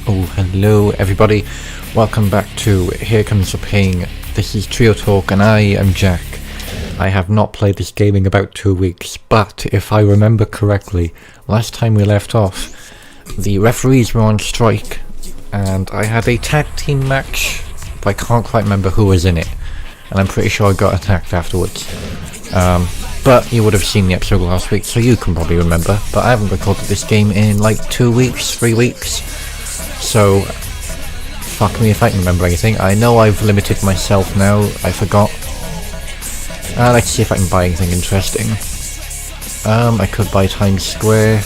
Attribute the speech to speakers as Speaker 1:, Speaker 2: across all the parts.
Speaker 1: Oh, hello everybody. Welcome back to Here Comes the Pain. This is Trio Talk and I am Jack. I have not played this game in about 2 weeks, but if I remember correctly, last time we left off, the referees were on strike and I had a tag team match, but I can't quite remember who was in it. And I'm pretty sure I got attacked afterwards. But you would have seen the episode last week, so you can probably remember. But I haven't recorded this game in like 2 weeks, 3 weeks. So, fuck me if I can remember anything. I know I've limited myself now, I forgot. Let's see if I can buy anything interesting. I could buy Times Square.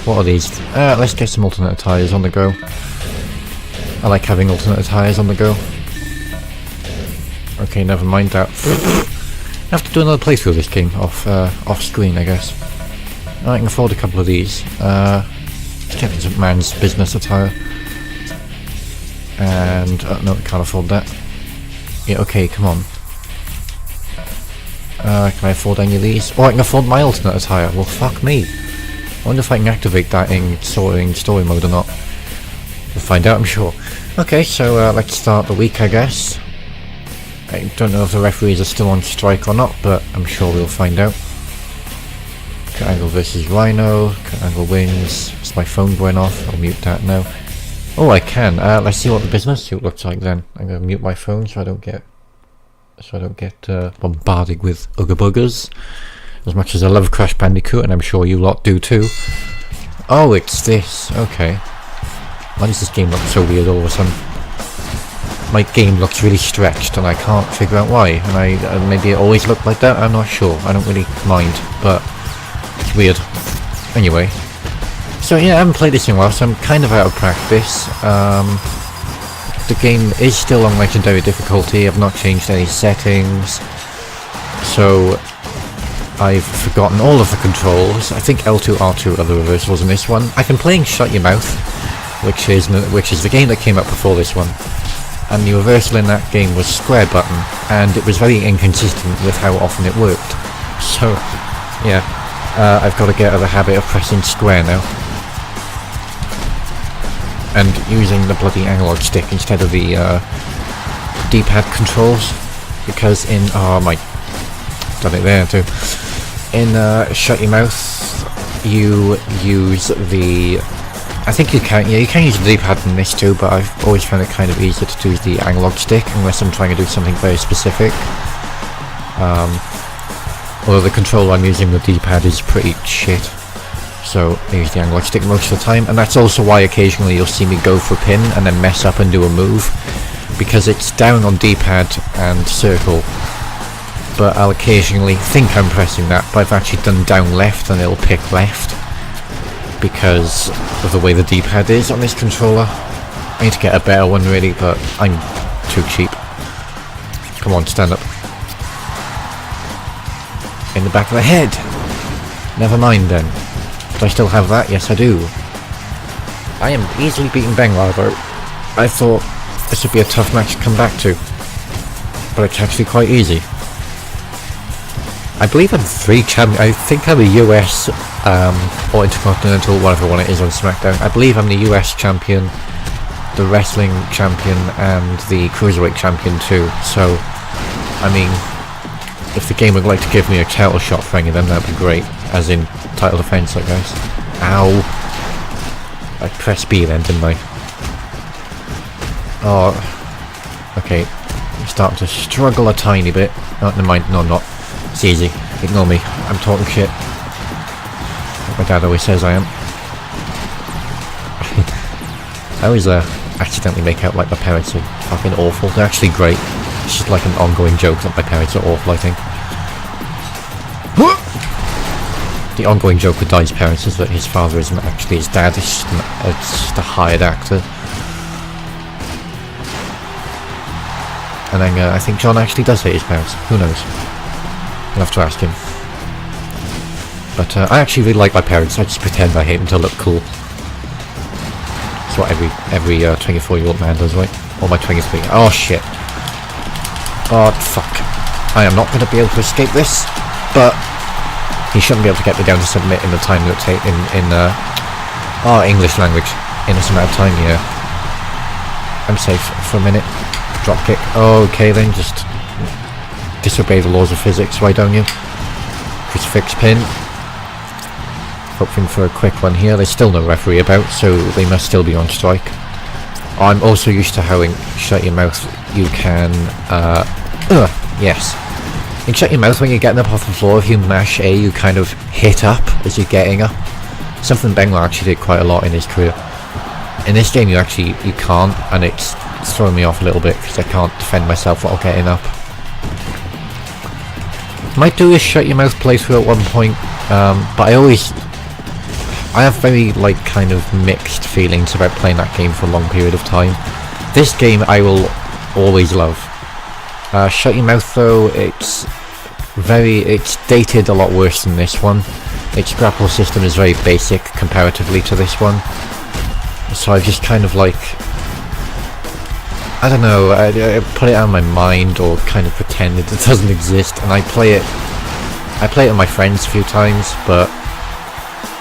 Speaker 1: What are these? Let's get some alternate attires on the go. I like having alternate attires on the go. Okay, never mind that. I have to do another playthrough of this game off screen, I guess. I can afford a couple of these. Captain Man's business attire. And no, I can't afford that. Yeah, okay, come on. Can I afford any of these? Oh, I can afford my alternate attire. Well, fuck me. I wonder if I can activate that in story mode or not. We'll find out, I'm sure. Okay, so let's start the week, I guess. I don't know if the referees are still on strike or not, but I'm sure we'll find out. Kurt Angle versus Rhino. Kurt Angle wins. Is my phone going off? I'll mute that now. Oh, I can. Let's see what the business suit looks like then. I'm going to mute my phone so I don't get bombarded with Ugga Buggers. As much as I love Crash Bandicoot, and I'm sure you lot do too. Oh, it's this. Okay. Why does this game look so weird all of a sudden? My game looks really stretched and I can't figure out why. And maybe it always looked like that, I'm not sure. I don't really mind, but it's weird. Anyway. So yeah, I haven't played this in a while, so I'm kind of out of practice. The game is still on legendary difficulty. I've not changed any settings. So I've forgotten all of the controls. I think L2, R2 are the reversals in this one. I've been playing Shut Your Mouth, which is the game that came out before this one. And the reversal in that game was square button, and it was very inconsistent with how often it worked. So, yeah, I've got to get out of the habit of pressing square now. And using the bloody analog stick instead of the D-pad controls, because in, oh my, done it there too. In Shut Your Mouth, you use the, I think you can use the D-pad in this too, but I've always found it kind of easier to use the analog stick unless I'm trying to do something very specific. Although the controller I'm using, the D-pad, is pretty shit, so I use the analog stick most of the time, and that's also why occasionally you'll see me go for a pin and then mess up and do a move, because it's down on D-pad and circle, but I'll occasionally think I'm pressing that, but I've actually done down left and it'll pick left, because of the way the D-pad is on this controller. I need to get a better one really, but I'm too cheap. Come on, stand up. In the back of the head! Never mind then. Do I still have that? Yes I do. I am easily beating Bengala though. I thought this would be a tough match to come back to, but it's actually quite easy. I believe I'm 3 champion. I think I'm a US or Intercontinental, whatever one it is on SmackDown. I believe I'm the US champion, the wrestling champion, and the cruiserweight champion too. So, I mean, if the game would like to give me a title shot for any of them, that'd be great. As in title defense, I guess. Ow! I pressed B then, didn't I? Oh, okay. I'm starting to struggle a tiny bit. Oh, never mind. No, I'm not. It's easy. Ignore me. I'm talking shit. Like my dad always says I am. I always accidentally make out like my parents are fucking awful. They're actually great. It's just like an ongoing joke that my parents are awful, I think. The ongoing joke with Di's parents is that his father isn't actually his dad, it's just a hired actor. And then I think John actually does hate his parents. Who knows? I'll have to ask him. But I actually really like my parents. I just pretend I hate them to look cool. That's what every 24-year-old man does, right? Or my 23. Oh shit. Oh fuck. I am not going to be able to escape this, but he shouldn't be able to get me down to submit in the time that it take in English language. innocent amount of time here. I'm safe for a minute. Drop kick. Okay then, just disobey the laws of physics, why don't you? Crucifix pin. Hoping for a quick one here. There's still no referee about, so they must still be on strike. I'm also used to how in Shut Your Mouth you can, yes. In Shut Your Mouth, when you're getting up off the floor, if you mash A, you kind of hit up as you're getting up. Something Bengler actually did quite a lot in his career. In this game, you can't, and it's throwing me off a little bit because I can't defend myself while getting up. Might do a Shut Your Mouth playthrough at one point, but I have very, like, kind of mixed feelings about playing that game for a long period of time. This game I will always love. Shut Your Mouth though, it's dated a lot worse than this one. Its grapple system is very basic comparatively to this one. So I've just kind of like, I don't know, I put it out of my mind or kind of pretended it doesn't exist, and I play it with my friends a few times, but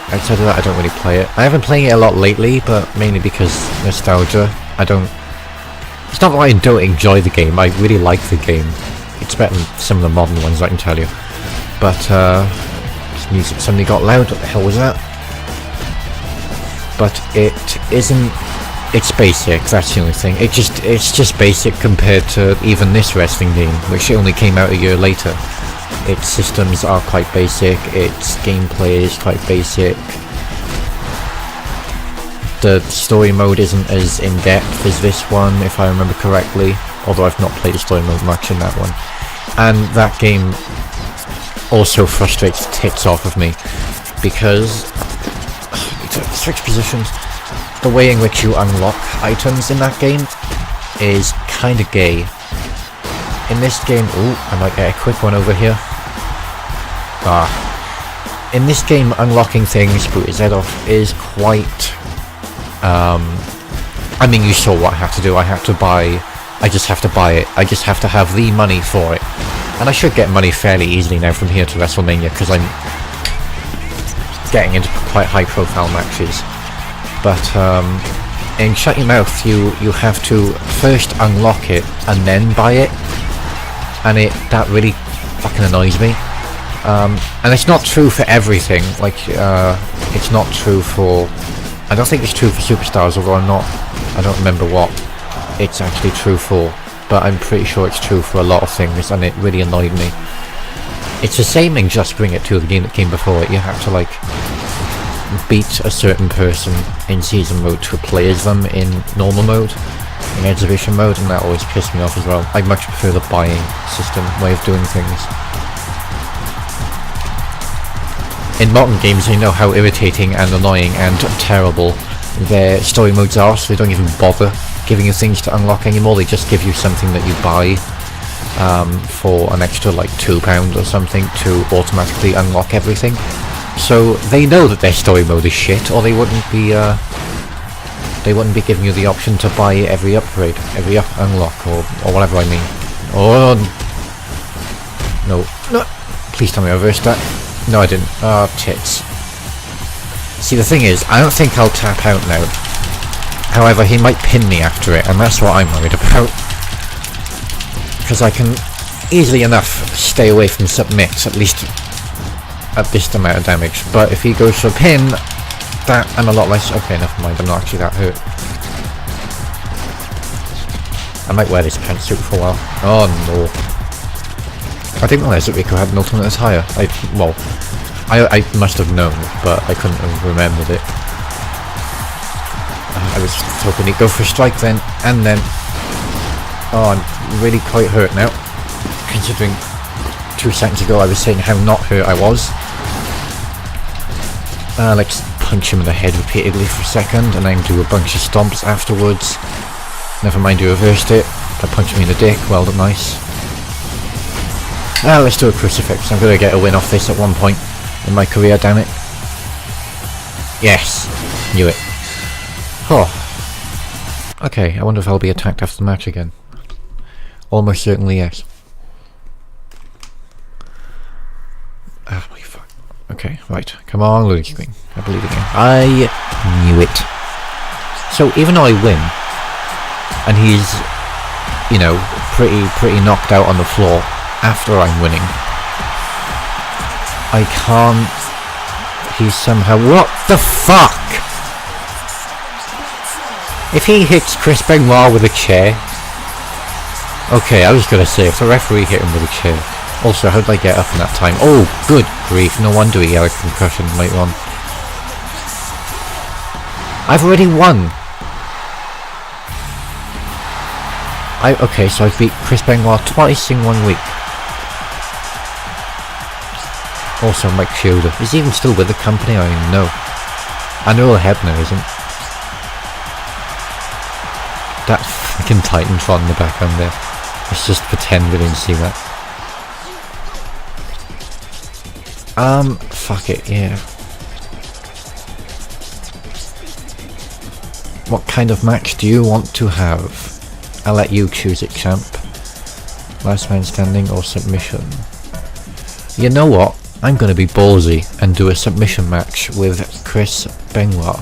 Speaker 1: outside of that I don't really play it. I haven't been playing it a lot lately, but mainly because nostalgia. It's not that I don't enjoy the game, I really like the game. It's better than some of the modern ones, I can tell you. But, this music suddenly got loud, what the hell was that? But it's basic, that's the only thing. It's just basic compared to even this wrestling game, which only came out a year later. Its systems are quite basic, its gameplay is quite basic. The story mode isn't as in-depth as this one, if I remember correctly, although I've not played the story mode much in that one. And that game also frustrates the tits off of me, because switch positions. The way in which you unlock items in that game is kinda gay. In this game, ooh, I might get a quick one over here. In this game, unlocking things, boot his head off, is quite, I mean, you saw what I had to do. I just have to buy it. I just have to have the money for it. And I should get money fairly easily now from here to WrestleMania, because I'm getting into quite high profile matches. But in Shut Your Mouth you have to first unlock it and then buy it, and that really fucking annoys me. And it's not true for everything, like it's not true for, I don't think it's true for Superstars, although I don't remember what it's actually true for, but I'm pretty sure it's true for a lot of things, and it really annoyed me. It's the same in Just Bring It 2, the game that came before it. You have to like beat a certain person in season mode to play as them in normal mode, in exhibition mode, and that always pissed me off as well. I much prefer the buying system way of doing things. In modern games, you know how irritating and annoying and terrible their story modes are, so they don't even bother giving you things to unlock anymore. They just give you something that you buy for an extra like £2 or something to automatically unlock everything. So they know that their story mode is shit, or they wouldn't be giving you the option to buy every upgrade, every unlock, or whatever I mean. Oh no, please tell me I reversed that. No, I didn't. Oh, tits. See, the thing is, I don't think I'll tap out now. However, he might pin me after it, and that's what I'm worried about. Because I can easily enough stay away from submit, at least at this amount of damage. But if he goes for a pin, that I'm a lot less... Okay, never mind, I'm not actually that hurt. I might wear this pantsuit for a while. Oh no. I didn't realise that Rico had an ultimate attire. I must have known, but I couldn't have remembered it. I was hoping he'd go for a strike then, and then... Oh, I'm really quite hurt now, considering 2 seconds ago I was saying how not hurt I was. Let's punch him in the head repeatedly for a second, and then do a bunch of stomps afterwards. Never mind, you reversed it. I punched me in the dick, well done, nice. Let's do a crucifix. I'm gonna get a win off this at one point in my career, damn it. Yes! Knew it. Oh. Okay, I wonder if I'll be attacked after the match again. Almost certainly yes. Ah, my fuck. Okay, right. Come on, loading screen. I believe again. I knew it. So even though I win, and he's, you know, pretty knocked out on the floor after I'm winning, I can't. He's somehow. What the fuck? If he hits Chris Benoit with a chair. Okay, I was gonna say, if the referee hit him with a chair. Also, how did I get up in that time? Oh, good grief, no wonder he had a concussion later on. I've already won! Okay, so I've beat Chris Benoit twice in 1 week. Also, Mike Shielder. Is he even still with the company? I don't even know. And Earl Hebner isn't. That fucking Titantron in the background there. Let's just pretend we didn't see that. Fuck it, yeah. What kind of match do you want to have? I'll let you choose it, champ. Last man standing or submission? You know what? I'm gonna be ballsy and do a submission match with Chris Benoit.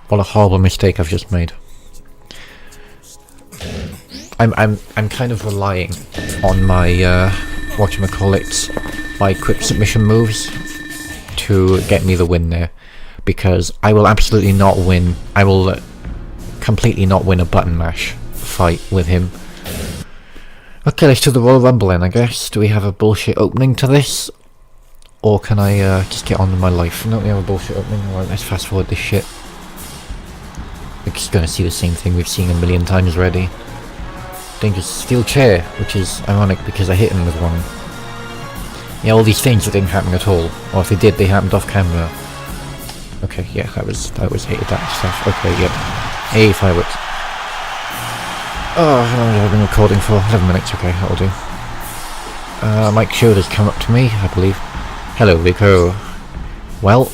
Speaker 1: What a horrible mistake I've just made. I'm kind of relying on my whatchamacallit, my quick submission moves to get me the win there, because I will absolutely not win. I will completely not win a button mash fight with him. Okay, let's do the Royal Rumble then, I guess. Do we have a bullshit opening to this? Or can I just get on with my life? No, we have a bullshit opening. Alright, let's fast forward this shit. We're just gonna see the same thing we've seen a million times already. Dangerous steel chair, which is ironic because I hit him with one. Yeah, all these things that didn't happen at all. Or if they did, they happened off camera. Okay, yeah, that was hated that stuff. Okay, yep. Hey, fireworks. Oh, how long have I been recording for? 11 minutes, okay, that'll do. Mike Shielder's come up to me, I believe. Hello, Rico. Well,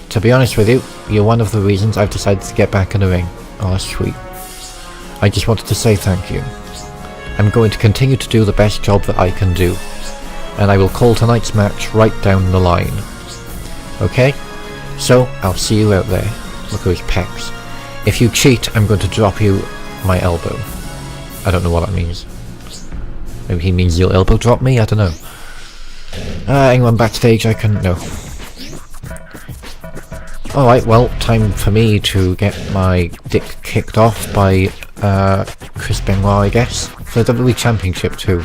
Speaker 1: to be honest with you, you're one of the reasons I've decided to get back in the ring. Oh, that's sweet. I just wanted to say thank you. I'm going to continue to do the best job that I can do. And I will call tonight's match right down the line. Okay? So, I'll see you out there. Look at his pecs. If you cheat, I'm going to drop you my elbow. I don't know what that means. Maybe he means you'll elbow drop me? I don't know. Anyone backstage I can... No. Alright, well, time for me to get my dick kicked off by Chris Benoit, I guess. For the WWE Championship too.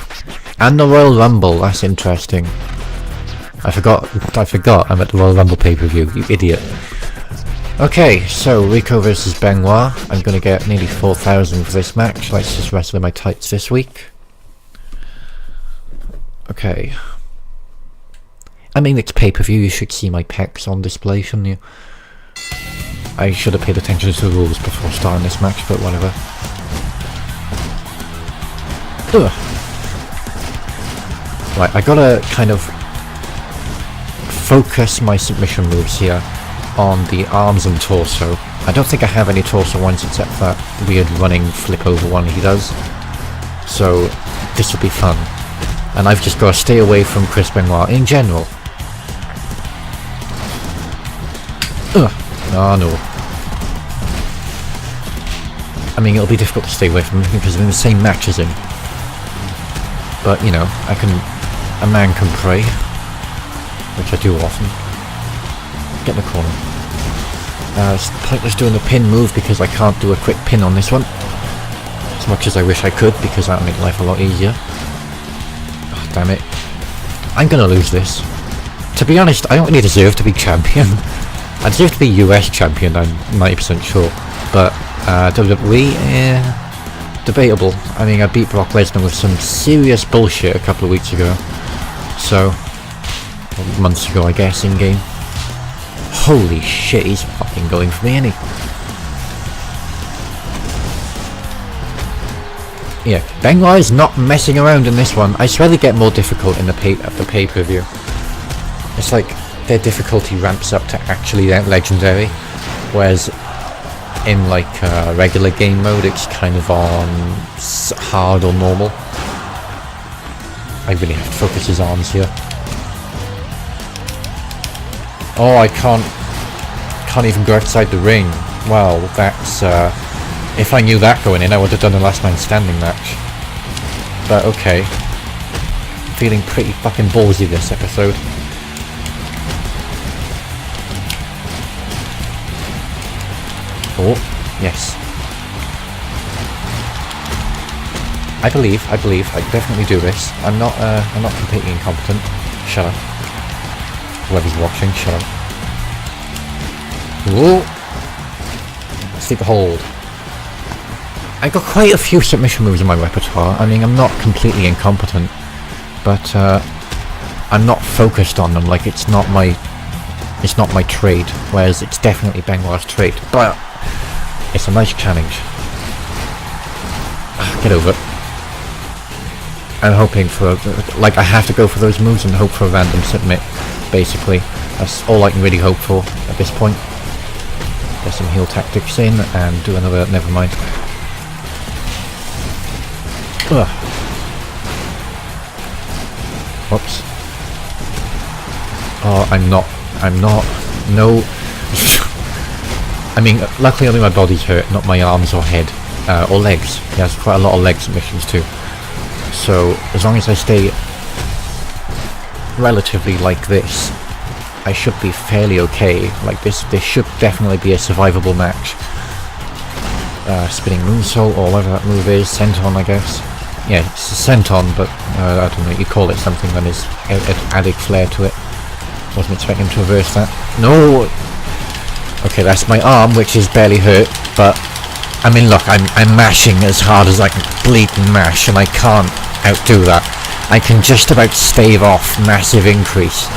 Speaker 1: And the Royal Rumble, that's interesting. I forgot I'm at the Royal Rumble pay-per-view, you idiot. Okay, so Rico versus Benoit. I'm gonna get nearly 4,000 for this match. Let's just wrestle in my tights this week. Okay. I mean, it's pay-per-view, you should see my pecs on display, shouldn't you? I should have paid attention to the rules before starting this match, but whatever. Ugh. Right, I gotta kind of focus my submission moves here on the arms and torso. I don't think I have any torso ones except that weird running flip over one he does. So this will be fun. And I've just got to stay away from Chris Benoit in general. Ugh. Oh no. I mean, it'll be difficult to stay away from him because I'm in the same match as him. But, you know, a man can pray. Which I do often. Get in the corner. It's pointless doing the pin move because I can't do a quick pin on this one. As much as I wish I could, because that would make life a lot easier. Oh, damn it. I'm gonna lose this. To be honest, I don't really deserve to be champion. I deserve to be US champion, I'm 90% sure. But WWE, debatable. I mean, I beat Brock Lesnar with some serious bullshit a couple of weeks ago. So, well, months ago I guess, in-game. Holy shit, he's fucking going for me, isn't he? Yeah, Benoit is not messing around in this one. I swear they get more difficult in the pay-per-view. It's like their difficulty ramps up to actually legendary, whereas in like regular game mode it's kind of on hard or normal. I really have to focus his arms here. Oh, I can't can't even go outside the ring. Well, that's, if I knew that going in, I would have done a last man standing match. But okay. Feeling pretty fucking ballsy this episode. Oh, yes. I believe, I can definitely do this. I'm not completely incompetent. Shut up. Whoever's watching, shut up. Whoa! Sleep hold. I got quite a few submission moves in my repertoire. I mean, I'm not completely incompetent, but I'm not focused on them. Like, it's not my trade. Whereas it's definitely Benoit's trade. But it's a nice challenge. Get over it. I'm hoping for, like, I have to go for those moves and hope for a random submit, basically. That's all I can really hope for at this point. Get some heel tactics in and do another, never mind. Ugh. Whoops. Oh, I'm not, no. I mean, luckily only my body's hurt, not my arms or head, or legs. He has quite a lot of leg submissions too. So, as long as I stay relatively like this, I should be fairly okay. Like, this should definitely be a survivable match. Spinning moonsault, or whatever that move is, senton, I guess. Yeah, it's a senton, but I don't know, you call it something that is added flair to it. Wasn't expecting to reverse that. No! Okay, that's my arm, which is barely hurt, but I mean, look, I'm mashing as hard as I can bleeding mash, and I can't outdo that. I can just about stave off massive increase,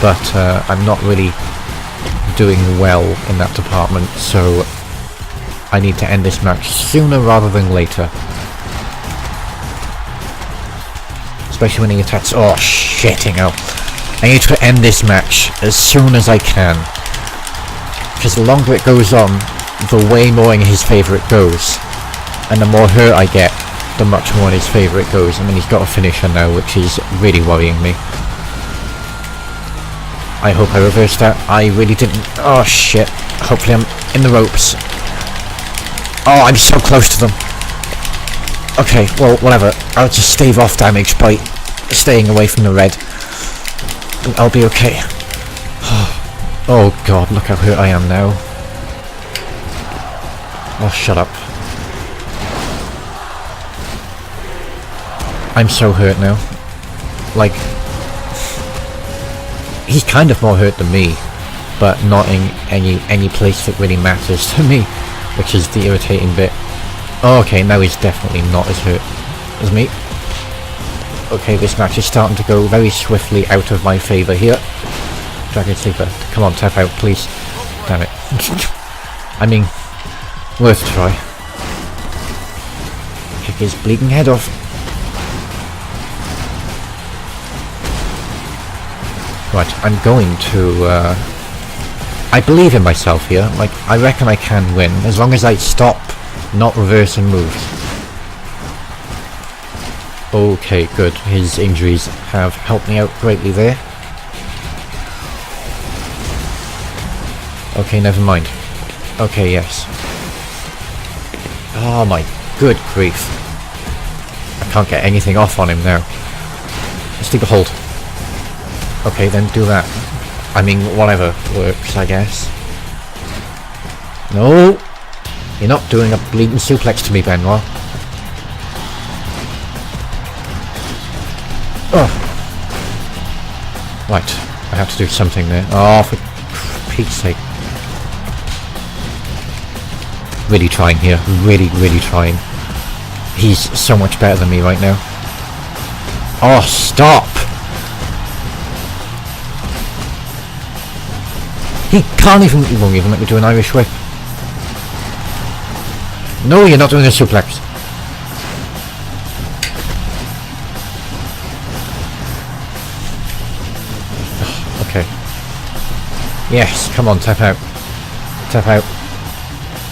Speaker 1: but I'm not really doing well in that department, so I need to end this match sooner rather than later. Especially when he attacks. Oh, shitting hell. I need to end this match as soon as I can, because the longer it goes on, the way more in his favour it goes, and the more hurt I get, the much more in his favour it goes. I mean, he's got a finisher now, which is really worrying me. I hope I reversed that. I really didn't. Oh shit. Hopefully I'm in the ropes. Oh, I'm so close to them. Okay, well, whatever. I'll just stave off damage by staying away from the red. I'll be okay. Oh god, look how hurt I am now. Oh, shut up. I'm so hurt now. Like, he's kind of more hurt than me, but not in any place that really matters to me, which is the irritating bit. Oh, okay, now he's definitely not as hurt as me. Okay, this match is starting to go very swiftly out of my favour here. Dragon Sleeper, come on, tap out, please. Damn it. I mean, worth a try. Kick his bleeding head off. Right, I'm going to, I believe in myself here. Like, I reckon I can win, as long as I stop not reversing moves. Okay, good. His injuries have helped me out greatly there. Okay, never mind. Okay, yes. Oh my good grief. I can't get anything off on him now. Let's take a hold. Okay, then do that. I mean, whatever works, I guess. No! You're not doing a bleeding suplex to me, Benoit. Oh! Right, I have to do something there. Oh, for Pete's sake. Really trying here. Really, really trying. He's so much better than me right now. Oh, stop! He can't even... He won't even let me do an Irish whip. No, you're not doing a suplex. Okay. Yes, come on, tap out. Tap out.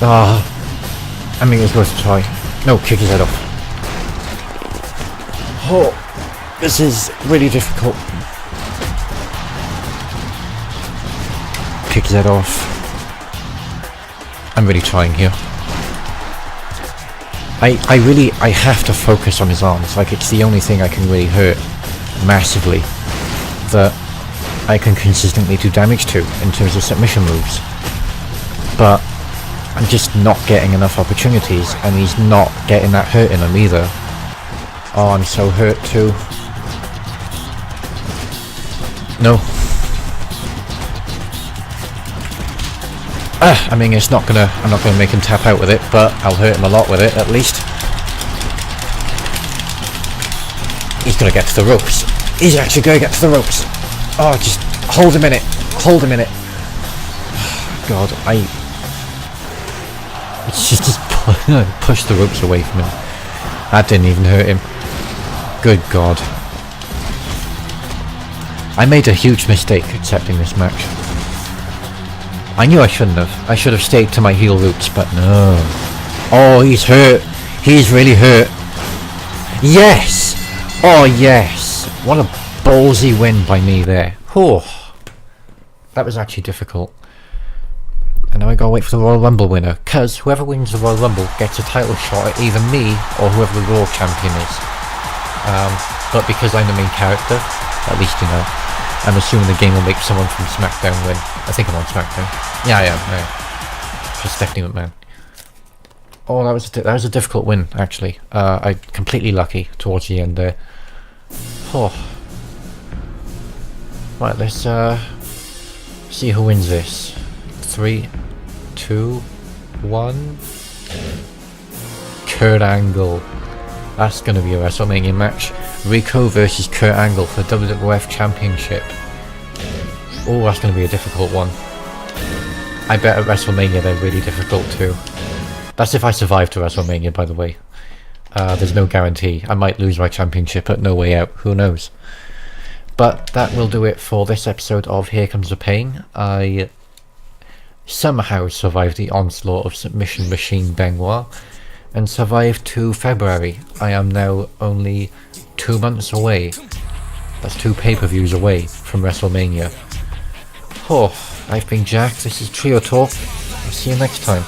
Speaker 1: Ah, I mean, it's worth a try. No, kick his head off. Oh, this is really difficult. Kick his head off. I'm really trying here. I have to focus on his arms, like it's the only thing I can really hurt massively that I can consistently do damage to in terms of submission moves. But I'm just not getting enough opportunities, and he's not getting that hurt in him either. Oh, I'm so hurt too. No. I mean, I'm not gonna make him tap out with it, but I'll hurt him a lot with it, at least. He's gonna get to the ropes. He's actually gonna get to the ropes. Oh, just hold him in it. Hold him in it. God, it's just push the ropes away from him. That didn't even hurt him. Good God. I made a huge mistake accepting this match. I knew I shouldn't have. I should have stayed to my heel roots, but no. Oh, he's hurt. He's really hurt. Yes! Oh, yes. What a ballsy win by me there. Oh, that was actually difficult. And now I gotta wait for the Royal Rumble winner, because whoever wins the Royal Rumble gets a title shot at either me or whoever the Raw champion is. But because I'm the main character, at least you know, I'm assuming the game will make someone from SmackDown win. I think I'm on SmackDown. Yeah, I am. Yeah. Just Stephanie McMahon. Oh, that was a difficult win, actually. I completely lucky towards the end there. Oh. Right, let's see who wins this. 3, 2, 1. Kurt Angle. That's going to be a WrestleMania match. Rico versus Kurt Angle for the WWF Championship. Oh, that's going to be a difficult one. I bet at WrestleMania they're really difficult too. That's if I survive to WrestleMania, by the way. There's no guarantee. I might lose my championship at No Way Out. Who knows? But that will do it for this episode of Here Comes the Pain. I somehow survived the onslaught of Submission Machine Benoit and survived to February. I am now only 2 months away. That's 2 pay-per-views away from WrestleMania. Oh, I've been Jack. This is Trio Talk. I'll see you next time.